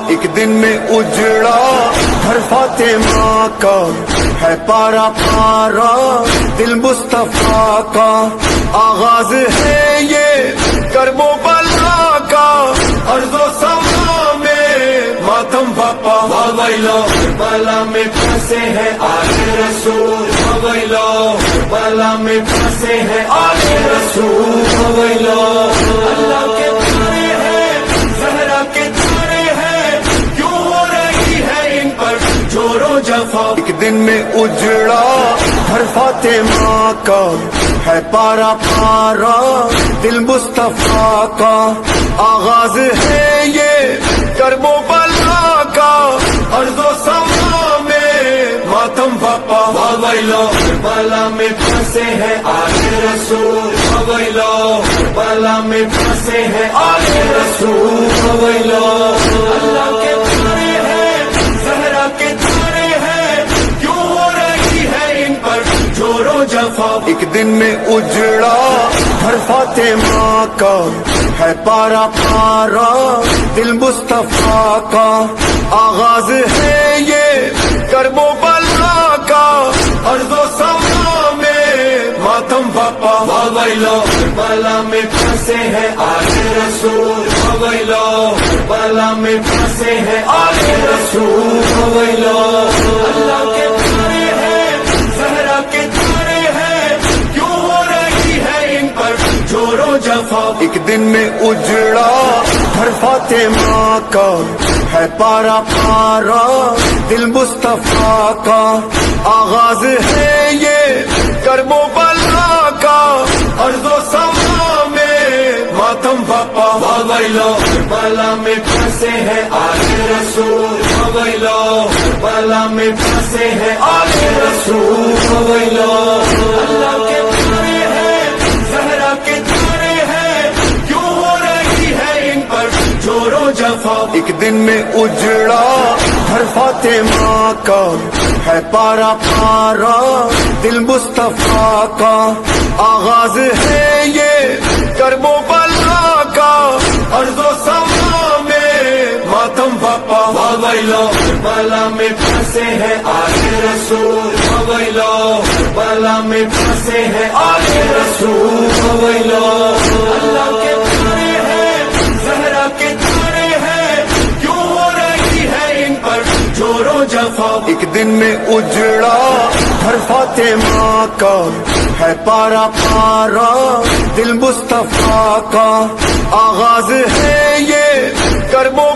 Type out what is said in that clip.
ایک دن میں اجڑا گھر فاطمہ کا، ہے پارا پارا دل مصطفیٰ کا، آغاز ہے یہ کرب و بلا کا، عرض و سما میں ماتم باپا ویلو، بلا میں پھنسے ہیں آل رسول ویلو، بلا میں پھنسے ہیں آل رسول ویلو، اللہ کے تارے ہیں زہرا کے تارے ہیں، کیوں ہو رہی ہے ان پر جور و جفا، ایک دن میں اجڑا گھر فاطمہ کا، ہے پارا پارا دل مصطفیٰ کا، آغاز ہے یہ کرب و بلا کا، عرض و سما میں ماتم باپا ویلو، بلا میں پھنسے ہیں آل رسول ویلو، بلا میں پھنسے ہیں آل رسول ویلو، اللہ کے تارے ہیں زہرا کے تارے ہیں، کیوں ہو رہی ہے ان پر جور و جفا، ایک دن میں اجڑا گھر فاطمہ کا، ہے پارا پارا دل مصطفیٰ کا، آغاز ہے یہ کرب و بلا کا، عرض و سما میں ماتم باپا ویلو، بلا میں پھنسے ہیں آل رسول ویلو، بلا میں پھنسے ہیں آل رسول ویلو، اللہ کے تارے ہیں زہرا کے تارے ہیں، کیوں ہو رہی ہے ان پر جور و جفا، ایک دن میں اجڑا گھر فاطمہ کا، ہے پارا پارا دل مصطفیٰ کا، آغاز ہے یہ کرب و بلا کا، عرض و سما میں ماتم باپا ویلو، بلا میں پھنسے ہیں آل رسول ویلو، بلا میں پھنسے ہیں آل رسول ویلو، اللہ کے تارے ہیں زہرا کے تارے ہیں، کیوں ہو رہی ہے ان پر جور و جفا، ایک دن میں اجڑا گھر فاطمہ کا، ہے پارا پارا دل مصطفیٰ کا، آغاز ہے یہ کرب و بلا کا، عرض و سما میں ماتم باپا ویلو، بلا میں پھنسے ہیں آل رسول ویلو، بلا میں پھنسے ہیں آل رسول ویلو، اللہ کے تارے ہیں زہرا کے تارے ہیں، کیوں ہو رہی ہے ان پر جور و جفا، ایک دن میں اجڑا گھر فاطمہ کا، ہے پارا پارا دل مصطفیٰ کا، آغاز ہے یہ کرب و